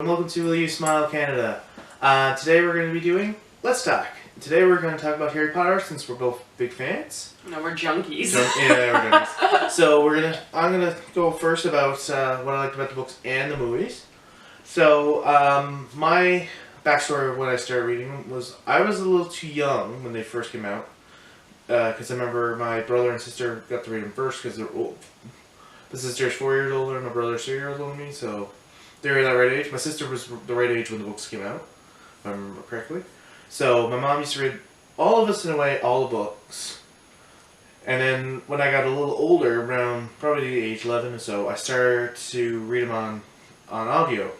Welcome to Will You Smile Canada. Today we're going to be doing Let's Talk. Today we're going to talk about Harry Potter since we're both big fans. No, we're junkies. Yeah, we're junkies. So I'm gonna go first about what I liked about the books and the movies. So my backstory of when I started reading was I was a little too young when they first came out. Because I remember my brother and sister got to read them first because they're old. My sister's 4 years older and my brother's 3 years older than me, so they were that right age. My sister was the right age when the books came out, if I remember correctly. So my mom used to read all of us in a way, all the books. And then when I got a little older, around probably age 11 or so, I started to read them on audio.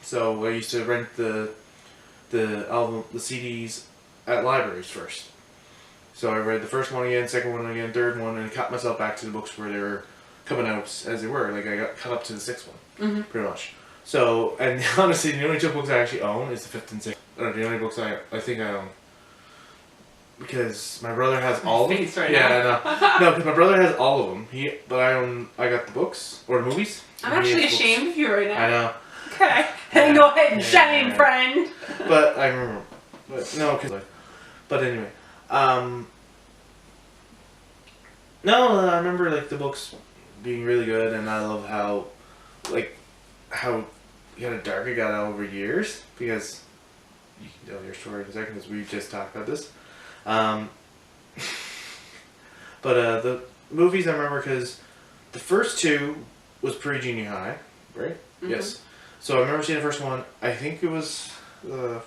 So I used to rent the CDs at libraries first. So I read the first one again, second one again, third one, and cut myself back to the books where they were coming out as they were. Like I got cut up to the sixth one, pretty much. So, and honestly, the only two books I actually own is the fifth and sixth. The only books I think I own. Because my brother has all of them. Right yeah, I know. No, because my brother has all of them. But I got the books or the movies. I'm actually ashamed of you right now. I know. Okay. Yeah. Go ahead and shame, friend. But I remember. But no, but anyway. No, I remember like the books being really good, and I love how kind of dark it got over years, because you can tell your story in a second because we just talked about this. But the movies I remember because the first two was pre-junior high, right? Yes. So I remember seeing the first one. I think it was it the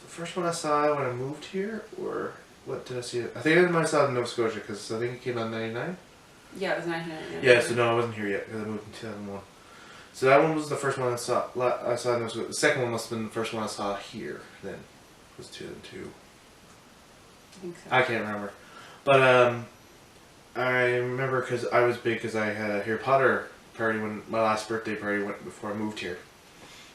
first one I saw when I moved here, or what did I see? I think I might have saw it in Nova Scotia because I think it came out in '99. Yeah, it was 1999. Yeah, so no, I wasn't here yet because I moved in 2001. So that one was the first one I saw in Nova Scotia. The second one must have been the first one I saw here. Then it was 2002. I think so. I can't remember, but I remember because I was big because I had a Harry Potter party when my last birthday party went before I moved here,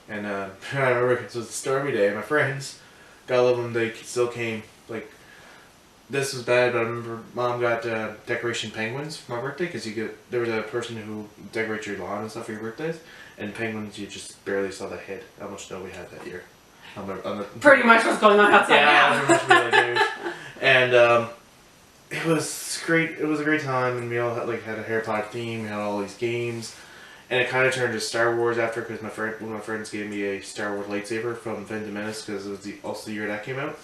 and I remember it was a stormy day. My friends, God love them, they still came. Like, this was bad, but I remember Mom got decoration penguins for my birthday because there was a person who decorates your lawn and stuff for your birthdays, and penguins you just barely saw the head. How much snow we had that year. Pretty much what's going on outside now. Yeah, pretty much. And it was great. It was a great time, and we all had a Harry Potter theme. We had all these games, and it kind of turned to Star Wars after because one of my friends gave me a Star Wars lightsaber from Phantom Menace because it was also the year that came out.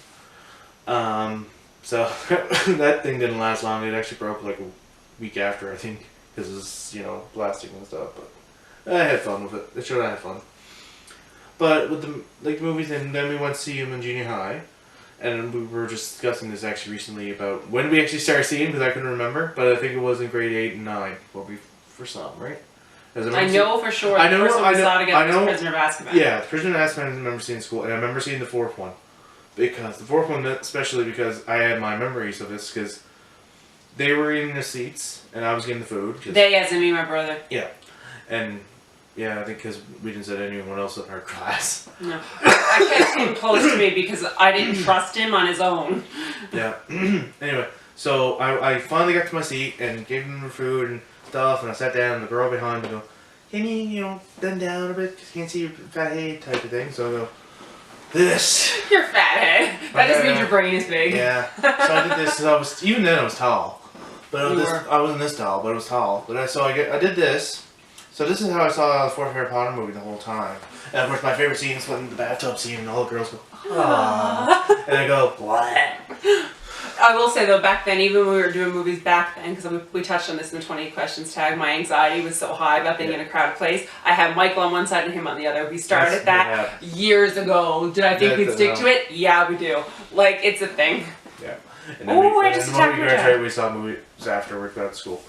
So that thing didn't last long. It actually broke like a week after, I think, because it was plastic and stuff. But I had fun with it. It showed I had fun. But with the movies, and then we went to see them in junior high. And we were just discussing this actually recently about when we actually started seeing, because I couldn't remember, but I think it was in grade 8 and 9 what we first saw them, right? I know for sure the first one we saw together was Prisoner of Azkaban. Yeah, Prisoner of Azkaban I remember seeing in school, and I remember seeing the fourth one. Because the fourth one, especially because I had my memories of this, because they were eating the seats, and I was getting the food. They, as in me and my brother. Yeah. And... yeah, I think because we didn't send anyone else in our class. No. I kept him close to me because I didn't trust him on his own. Yeah. Anyway, so I finally got to my seat and gave him the food and stuff, and I sat down, and the girl behind me go, can you, bend down a bit because you can't see your fat head type of thing. So I go, this. Your fat head. That just means your brain is big. Yeah. So I did this, even then I was tall. But I wasn't this tall, but it was tall. But I did this. So this is how I saw the fourth Harry Potter movie the whole time. And of course my favorite scene is when the bathtub scene and all the girls go, aww. And I go, what? I will say though, back then, even when we were doing movies back then, because we touched on this in the 20 questions tag, my anxiety was so high about being in a crowded place. I had Michael on one side and him on the other. We started that years ago. Did I think we'd stick to it? Yeah, we do. Like, it's a thing. Yeah. And then we saw movies afterwards at school.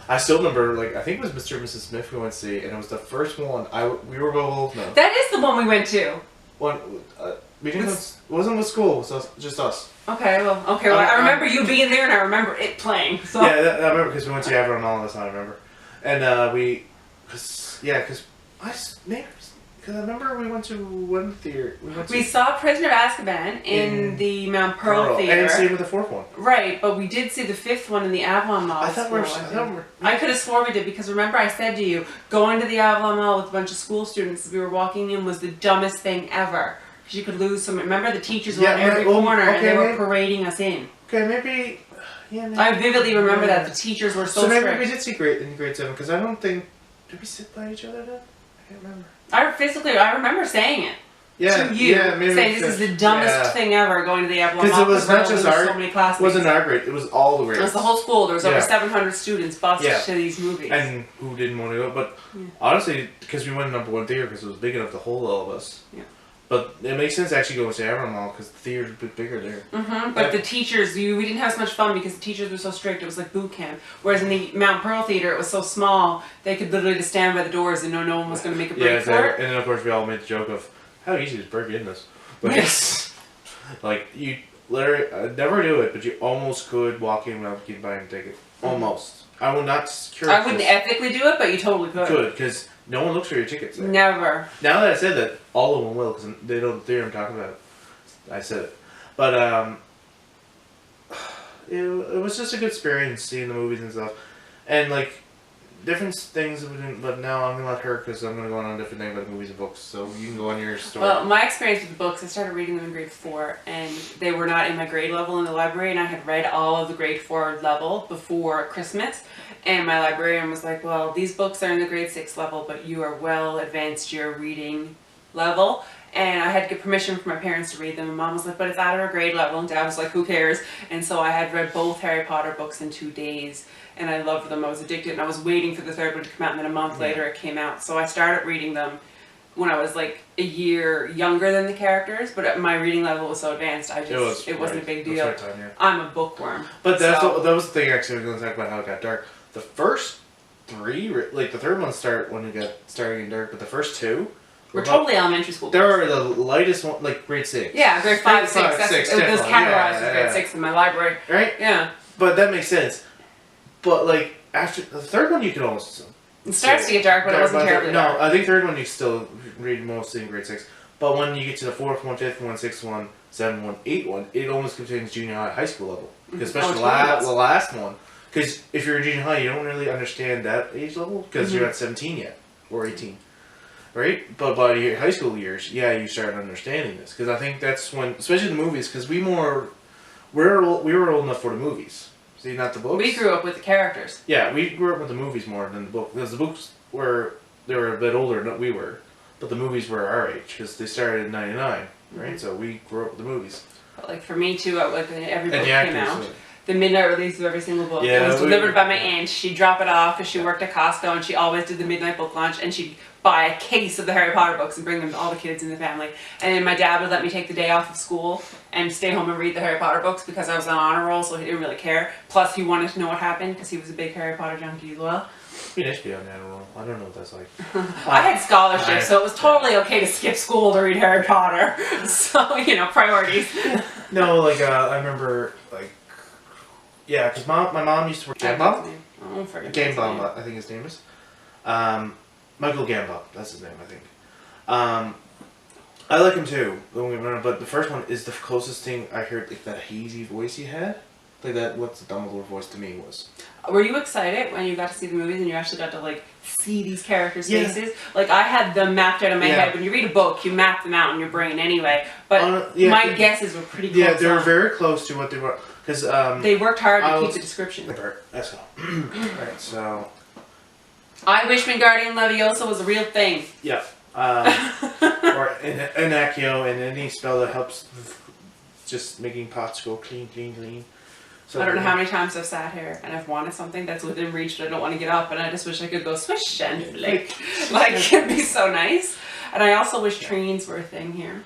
I still remember, I think it was Mr. and Mrs. Smith we went to see, and it was the first one. We were both. No. That is the one we went to. We didn't. It wasn't with school. So just us. Okay. Well. I remember you being there, and I remember it playing. So. Yeah, I remember because we went to Avalon Mall. That's how I remember. And because Because I remember we went to one theater. We saw Prisoner of Azkaban in the Mount Pearl Theater. And same with the fourth one. Right, but we did see the fifth one in the Avalon Mall. I could have swore we did, because remember I said to you, going to the Avalon Mall with a bunch of school students as we were walking in was the dumbest thing ever. Because you could lose some. Remember the teachers were in every corner and they were parading us in. Okay, maybe. Yeah, maybe. I vividly remember that the teachers were so strict. So maybe we did see in grade 7, because I don't think. Did we sit by each other then? I can't remember. I remember saying it. Yeah, to you, maybe saying this is the dumbest thing ever, going to the Avalon Mall. Because it was not just our, so many classmates. It wasn't our grade, it was all the grades. It was the whole school. There was over 700 students bused to these movies. And who didn't want to go, but honestly, because we went to #1 theater because it was big enough to hold all of us. Yeah. But it makes sense to actually go to Avalon Mall because the theater's a bit bigger there. But the teachers, we didn't have as much fun because the teachers were so strict. It was like boot camp. Whereas in the Mount Pearl Theater, it was so small, they could literally just stand by the doors and know no one was going to make a break for it. And then of course we all made the joke of how easy is break in this. But it's like you literally never do it, but you almost could walk in without getting buying a ticket. Almost. I will not secure. I wouldn't ethically do it, but you totally could. Could, because no one looks for your tickets there. Never. Now that I said that, all of them will, because they know the theater I'm talking about. I said it. But, it was just a good experience seeing the movies and stuff. And, like, different things, but now I'm going to let her, because I'm going to go on a different thing about movies and books, so you can go on your story. Well, my experience with the books, I started reading them in grade 4, and they were not in my grade level in the library, and I had read all of the grade 4 level before Christmas. And my librarian was like, well, these books are in the grade 6 level, but you are well advanced your reading level. And I had to get permission from my parents to read them. And Mom was like, but it's out of our grade level. And Dad was like, who cares? And so I had read both Harry Potter books in 2 days. And I loved them. I was addicted. And I was waiting for the third one to come out. And then a month later it came out. So I started reading them when I was like a year younger than the characters. But my reading level was so advanced, it wasn't a big deal. Right time, I'm a bookworm. But that was the thing actually I was going to talk about how it got dark. The first 3, like the third one started when it got started getting dark, but the first 2 were totally elementary school. They were the lightest one, like grade 6. Yeah, grade 5, 6. It was categorized as grade 6 in my library. Right? Yeah. But that makes sense. But like after the third one, you can almost. It starts to get dark, but it wasn't terribly dark. No, I think third one you still read mostly in grade 6. But when you get to the 4th one, 5th one, 6th one, 7th one, 8th one, it almost contains junior high school level, especially the last one. Because if you're in junior high, you don't really understand that age level because you're not 17 yet or 18, right? But by your high school years, you start understanding this. Because I think that's when, especially the movies, because we were old enough for the movies. See, not the books. We grew up with the characters. Yeah, we grew up with the movies more than the book because the books were a bit older than we were, but the movies were our age because they started in '99, right? So we grew up with the movies. But like for me too, like every book came out. The midnight release of every single book. Yeah, it was delivered by my aunt. She'd drop it off because she worked at Costco and she always did the midnight book lunch and she'd buy a case of the Harry Potter books and bring them to all the kids in the family. And then my dad would let me take the day off of school and stay home and read the Harry Potter books because I was on honor roll, so he didn't really care. Plus he wanted to know what happened because he was a big Harry Potter junkie as well. You should be on honor roll. I don't know what that's like. I had scholarships, so it was totally okay to skip school to read Harry Potter. So, priorities. No, like I remember like. Yeah, because my mom used to work Gambon. Gambon, I think his name is. Michael Gambon, that's his name, I think. I like him too, but the first one is the closest thing I heard, like that hazy voice he had. Like that, what's the Dumbledore voice to me was. Were you excited when you got to see the movies and you actually got to like see these characters' faces? Like I had them mapped out in my head. When you read a book, you map them out in your brain anyway. But my guesses were pretty close. Yeah, they were very close to what they were. Because they worked hard to keep the description. Let's go. Alright, so. I wish Wingardium Leviosa was a real thing. Yeah. Or an Accio and any spell that helps just making pots go clean, clean, clean. So I don't know how many times I've sat here and I've wanted something that's within reach but I don't want to get up and I just wish I could go swish and flick. Like, it'd be so nice. And I also wish trains were a thing here.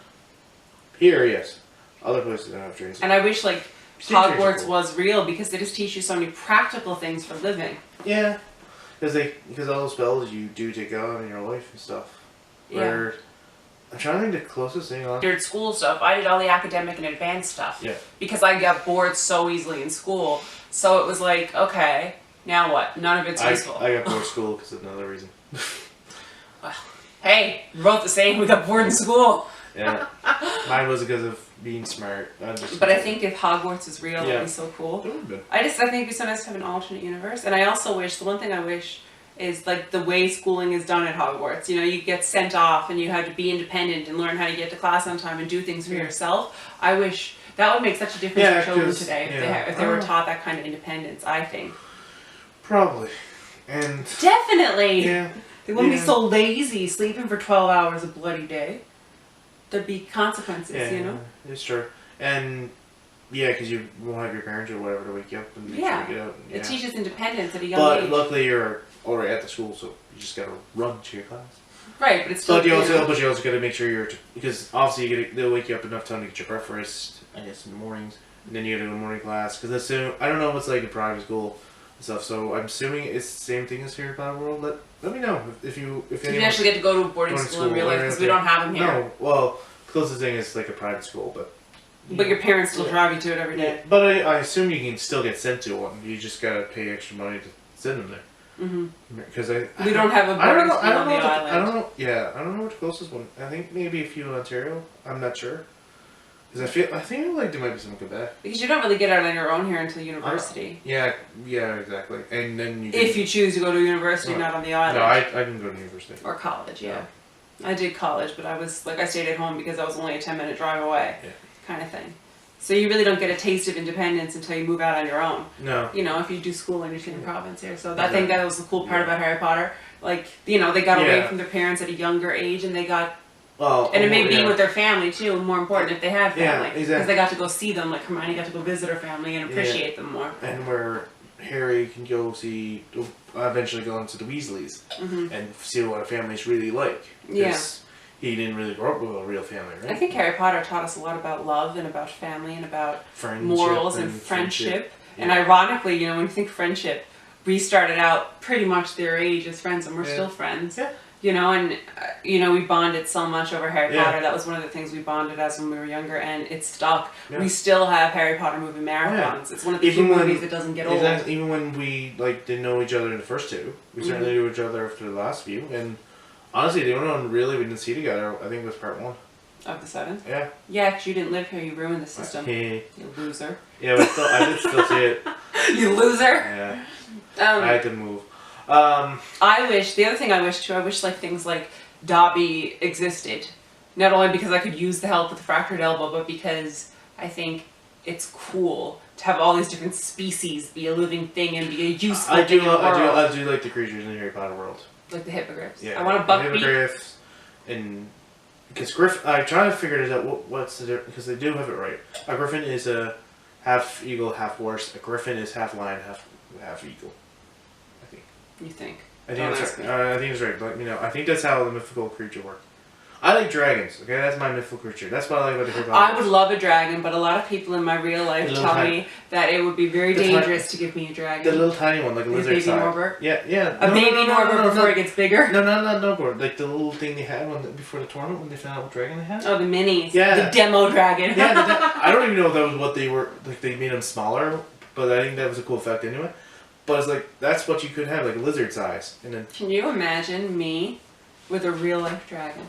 Here, yes. Other places don't have trains. And I wish, like, Hogwarts was real because they just teach you so many practical things for living. Yeah. Because all those spells you do take out in your life and stuff. Yeah. I'm trying to think the closest thing on. Did school stuff. I did all the academic and advanced stuff. Yeah. Because I got bored so easily in school. So it was like, okay, now what? None of it's useful. I got bored in school because of another reason. Well, Hey, we're both the same. We got bored in school. Yeah. Mine was because of being smart. But I think if Hogwarts is real, Yeah. it'd be so cool. It would've been. I think it'd be so nice to have an alternate universe. And I also wish, the one thing I wish is like the way schooling is done at Hogwarts. You know, you get sent off and you have to be independent and learn how to get to class on time and do things for yourself. I wish that would make such a difference for children today if they were taught that kind of independence, I think. Probably. And Definitely. yeah. They wouldn't be so lazy sleeping for 12 hours a bloody day. There'd be consequences, you know? It's true. And yeah, because you won't have your parents or whatever to wake you up and make sure you get out. It teaches independence at a young age. But luckily you're already at the school, so you just gotta run to your class. Right, but it's still. But you also gotta make sure because obviously they'll wake you up enough time to get your breakfast, I guess, in the mornings, and then you gotta go to morning class. Because I don't know what's like in private school and stuff. So I'm assuming it's the same thing as Harry Potter World. Let me know if you actually get to go to a boarding school in real life because we don't have them here. No, well, closest thing is like a private school, but. But your parents still drive you to it every day. Yeah, but I assume you can still get sent to one. You just gotta pay extra money to send them there. Because we don't have a boarding school on the island. I don't know. Yeah, I don't know what the closest one. I think maybe a few in Ontario. I'm not sure. Because I think like there might be some in Quebec. Because you don't really get out on your own here until university. Yeah, exactly. And then if you choose to go to university, not on the island. No, I didn't go to university. Or college, yeah. I did college, but I stayed at home because I was only a 10-minute drive away. Yeah. Kind of thing. So you really don't get a taste of independence until you move out on your own. No. You know, if you do school in your same province here. So I think that was the cool part about Harry Potter. Like, you know, they got away from their parents at a younger age and they got... and it may be with their family too, more important if they had family. Yeah, exactly. Because they got to go see them, like Hermione got to go visit her family and appreciate them more. And where Harry can go eventually go into the Weasleys and see what a family's really like. Yeah. He didn't really grow up with a real family, right? I think Harry Potter taught us a lot about love and about family and about morals and friendship. Yeah. And ironically, you know, when you think friendship, we started out pretty much their age as friends and we're still friends. Yeah. You know, and, you know, we bonded so much over Harry Potter. That was one of the things we bonded as when we were younger, and it stuck. Yeah. We still have Harry Potter movie marathons. It's one of the few movies that doesn't get old. Even when we, didn't know each other in the first two, we certainly knew each other after the last few, and honestly, the only one really we didn't see together, I think, was part 1. Of the 7th? Yeah. Yeah, because you didn't live here. You ruined the system. You loser. Yeah, but I did still see it. You loser? Yeah. I had to move. The other thing I wish too, I wish things like Dobby existed. Not only because I could use the help with the fractured elbow, but because I think it's cool to have all these different species be a living thing and be a useful thing in the world. I do like the creatures in the Harry Potter world. Like the hippogriffs. Yeah. I want a buckbeak. Hippogriffs, and because I'm trying to figure it out. What's the difference? Because they do have it right. A griffin is a half eagle, half horse. A griffin is half lion, half eagle. I think. You think? I think that's right. I think it's right. Let me know. I think that's how the mythical creature works. I like dragons. Okay, that's my mythical creature. That's what I like about the Harry Potter. I would love a dragon, but a lot of people in my real life tell me that it would be very dangerous to give me a dragon. The little tiny one, like a lizard size. Baby Norbert? Yeah. A baby Norbert before it gets bigger? No, Norbert. Like the little thing they had before the tournament when they found out what dragon they had. Oh, the minis. Yeah. The demo dragon. Yeah, I don't even know if that was what they were. Like they made them smaller, but I think that was a cool effect anyway. But it's like that's what you could have, like a lizard size, and then. Can you imagine me with a real life dragon?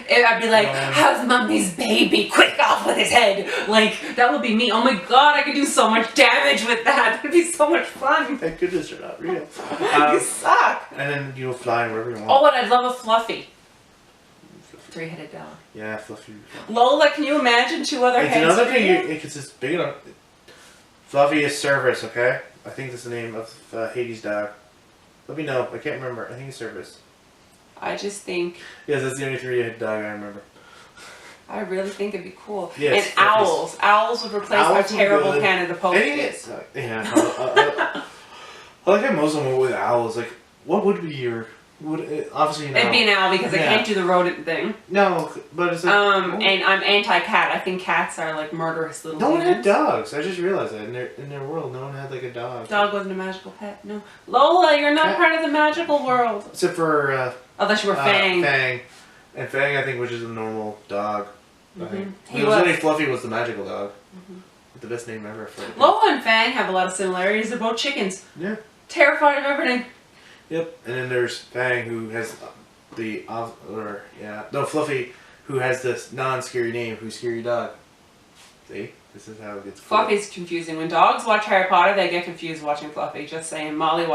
I'd be like, how's mommy's baby? Quick, off with his head. Like, that would be me. Oh my god, I could do so much damage with that. That'd be so much fun. Thank goodness you're not real. You suck. And then you'll fly wherever you want. Oh, and I'd love a Fluffy. 3-headed dog. Yeah, Fluffy. Lola, can you imagine 2 other heads? It's another thing, because it's big enough. Fluffy is Cerberus, okay? I think that's the name of Hades' dog. Let me know. I can't remember. I think it's Cerberus. I just think... Yes, that's the only 3-headed dog I remember. I really think it'd be cool. Yes, and owls. Owls would replace our terrible Canada Post. Yeah. I like how most of them went with owls. Like, what would be your... obviously, It'd be an owl because I can't do the rodent thing. No, but it's like... and I'm anti-cat. I think cats are like murderous little No one had dogs. I just realized that in their world, no one had like a dog. Dog wasn't a magical pet. No. Lola, you're not part of the magical world. Except for... unless you were Fang. Fang. And Fang, I think, was just a normal dog. I think. It was only Fluffy was the magical dog. The best name ever for it. Lola and Fang have a lot of similarities. They're both chickens. Yeah. Terrified of everything. Yep. And then there's Fang, who has Fluffy, who has this non-scary name, who's Scary Dog. See? This is how it gets cool. Fluffy's confusing. When dogs watch Harry Potter, they get confused watching Fluffy. Just saying. Molly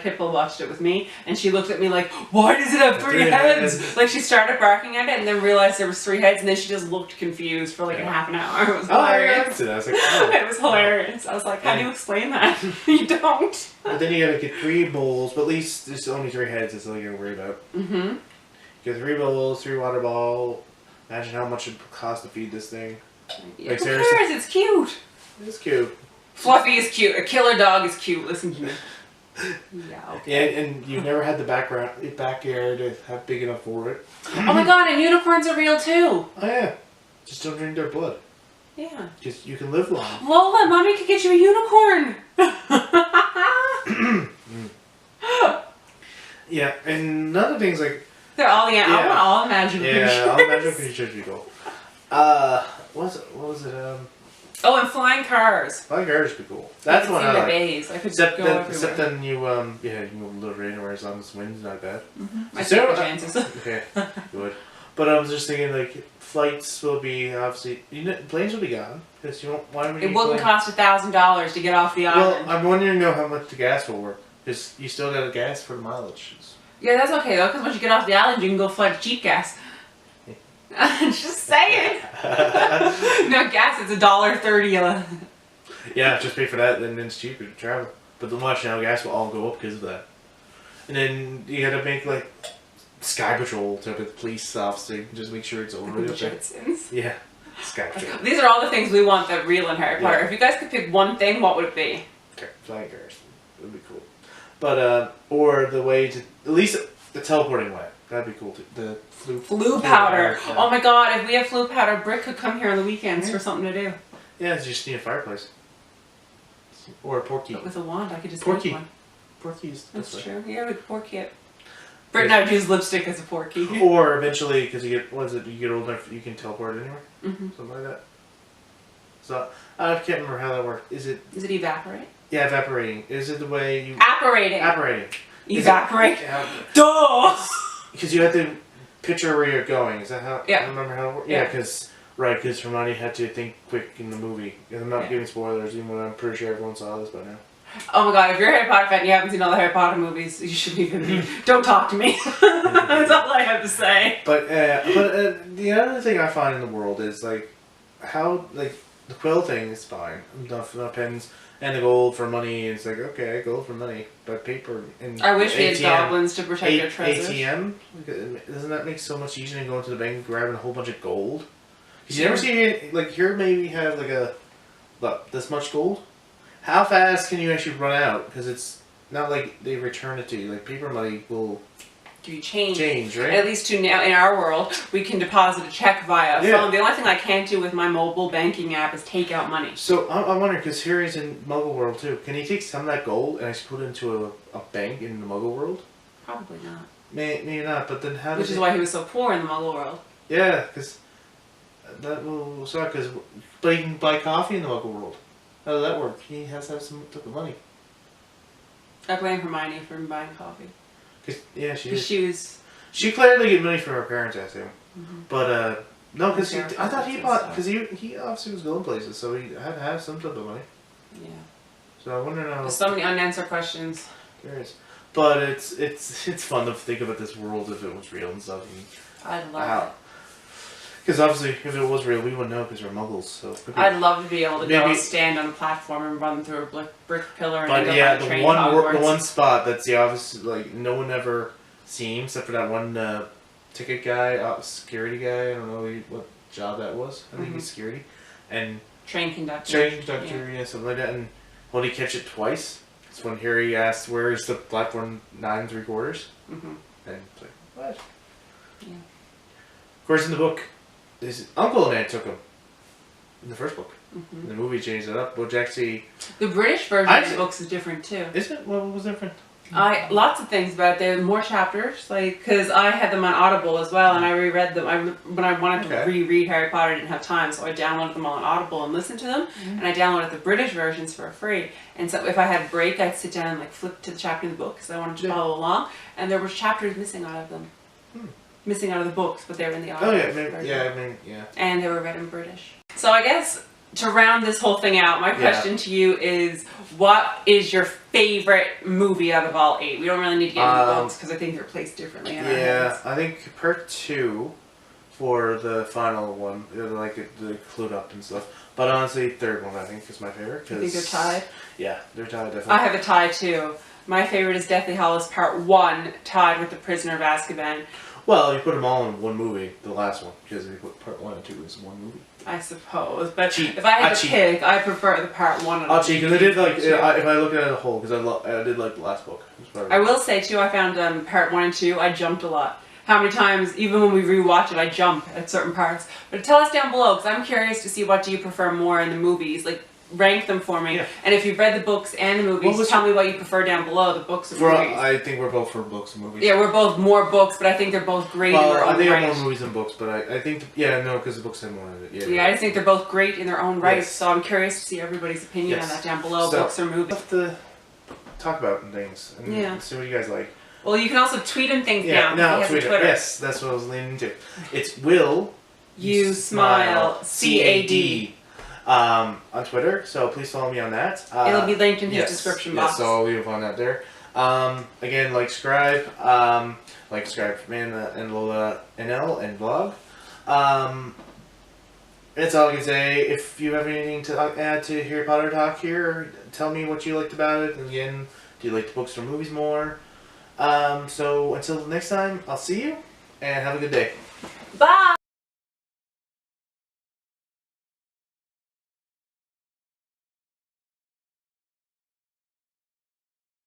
Pipple watched it with me, and she looked at me like, "Why does it have three heads?" Like she started barking at it, and then realized there was 3 heads, and then she just looked confused for like a half an hour. It was hilarious. I was like, oh. It was hilarious. I was like, "How do you explain that?" You don't. But then you gotta get 3 bowls, but at least there's only 3 heads. That's all you gotta worry about. Mm-hmm. Get 3 bowls, 3 water ball. Imagine how much it would cost to feed this thing. Yeah, who cares? It's cute. It's cute. Fluffy is cute. A killer dog is cute. Listen to me. Yeah, okay. Yeah, and you've never had the backyard to have big enough for it. Oh my god, and unicorns are real too. Oh yeah. Just don't drink their blood. Yeah. Because you can live long. Lola, mommy could get you a unicorn. Yeah, and another thing's like... They're all, I want all imaginary creatures. Yeah, all imaginary creatures would be cool. What was it? Oh, and flying cars. Flying cars would be cool. That's one I like. Bays. I could except go then, everywhere. Except then you can move a little anywhere as long as the wind's not bad. Mm-hmm. I take my chances. Okay, good. But I was just thinking, like, flights will be, obviously, planes will be gone. Because why would you it wouldn't cost $1,000 to get off the island. Well, I'm wondering how much the gas will work. Because you still got gas for the mileage. Yeah, that's okay though, because once you get off the island, you can go fly to cheap gas. Just saying. No gas, it's $1.30. Yeah, just pay for that, then it's cheaper to travel. But then watch now, gas will all go up because of that. And then you gotta make like Sky Patrol type of police officer, just make sure it's over the Jetsons. Yeah, Sky Patrol. These are all the things we want that real in Harry Potter. Yeah. If you guys could pick one thing, what would it be? Okay, flying cars. It would be cool. But or the way to at least the teleporting way. That'd be cool too. The flu powder. Yeah. Oh my god, if we have flu powder, Brick could come here on the weekends for something to do. Yeah, you just need a fireplace. Or a Porky. But with a wand, I could just Porky. make one. Porky's. That's true. Yeah, we could Porky it. Brick now use lipstick as a Porky. Or eventually, because you get you get old enough, you can teleport anywhere. Mm-hmm. Something like that. So I can't remember how that works. Is it evaporate? Yeah, evaporating. Is it the way you... Apparating. Apparating. Evaporate. Duh! Because you have to picture where you're going. Is that how... Yeah. I remember how it works? Yeah, because... Right, because Hermione had to think quick in the movie. And I'm not giving spoilers, even though I'm pretty sure everyone saw this by now. Oh my god, if you're a Harry Potter fan and you haven't seen all the Harry Potter movies, you shouldn't even be... Don't talk to me. That's all I have to say. But the other thing I find in the world is, like, how, like, the quill thing is fine. Enough pens... And the gold for money, it's like, okay, gold for money, but paper and I wish we had goblins to protect their treasures. ATM? Doesn't that make so much easier than going to the bank and grabbing a whole bunch of gold? Because you never see, like, here maybe have, like, look, this much gold? How fast can you actually run out? Because it's not like they return it to you. Like, paper money will... Change, right? At least to now, in our world, we can deposit a check via phone. The only thing I can't do with my mobile banking app is take out money. So I'm wondering, because Harry's in Muggle world too, can he take some of that gold and actually put it into a bank in the Muggle world? Probably not. Maybe not, but then how does Which is why he was so poor in the Muggle world. Yeah, because that will suck, but he can buy coffee in the Muggle world. How does that work? He has to have some type of money. I blame Hermione for buying coffee. She clearly get money from her parents, I assume. Mm-hmm. But no, because I thought he bought, because he obviously was going places, so he had to have some type of money. Yeah. So I wonder now. There's so many unanswered questions. There is, but it's fun to think about this world if it was real and stuff. I'd love it. Because obviously, if it was real, we wouldn't know because we're Muggles. So I'd love to be able to go stand on a platform and run through a brick pillar and but yeah, the one spot that's the obvious, like no one ever seen except for that one ticket guy, security guy. I don't know what job that was. I think he's security and train conductor. Yeah, something like that. And when he catch it twice, it's when Harry asks, "Where is the platform 9 3/4?" Mm-hmm. And it's like, what? Yeah. Of course, in the book. His uncle and aunt took him in the first book. Mm-hmm. The movie changed it up, which actually... The British version of the books is different too. Is it? What was different? Lots of things about it. There are more chapters, like, because I had them on Audible as well, and I reread them. When I wanted to reread Harry Potter, I didn't have time, so I downloaded them all on Audible and listened to them, and I downloaded the British versions for free. And so if I had a break, I'd sit down and like flip to the chapter in the book, because I wanted to follow along, and there were chapters missing out of them. missing out of the books, but they were in the Oh audio. yeah, maybe, version. yeah, I mean, yeah. And they were read in British. So I guess to round this whole thing out, my question to you is, what is your favorite movie out of all 8? We don't really need to get into the books because I think they're placed differently in our heads. I think part 2 for the final one, like the clued up and stuff. But honestly, third one I think is my favorite. I think they're tied. Yeah, they're tied definitely. I have a tie too. My favorite is Deathly Hallows Part 1, tied with The Prisoner of Azkaban. Well, you put them all in one movie, the last one, because you put part 1 and 2 is one movie. I suppose, but Cheat. if I had I to cheat. pick, I prefer the Part 1. I'll cheat, because I did like, Two. if I look at it as a whole, because I did like the last book. I will say too, I found Part 1 and 2, I jumped a lot. How many times, even when we rewatch it, I jump at certain parts. But tell us down below, because I'm curious to see what do you prefer more in the movies. Like, rank them for me. Yeah. And if you've read the books and the movies, tell me what you prefer down below, the books or movies. I think we're both for books and movies. Yeah, we're both more books, but I think they're both great in their own I think right. I have more movies than books, but I think, because the books have more of it. Yeah, I just think they're both great in their own right, Yes. so I'm curious to see everybody's opinion on that down below, So, books or movies. We'll have to talk about things and Yeah. see what you guys like. Well, you can also tweet him things down. now He has a Twitter. Twitter. Yes, that's what I was leaning to. It's Will You Smile, CAD. On Twitter, so please follow me on that. It'll be linked in his yes, description yes, box. so I'll leave on that there. Again, subscribe for Man and Lola NL and vlog. That's all I can say. If you have anything to add to Harry Potter talk here, tell me what you liked about it. And again, do you like the books or movies more? So until next time, I'll see you and have a good day. Bye!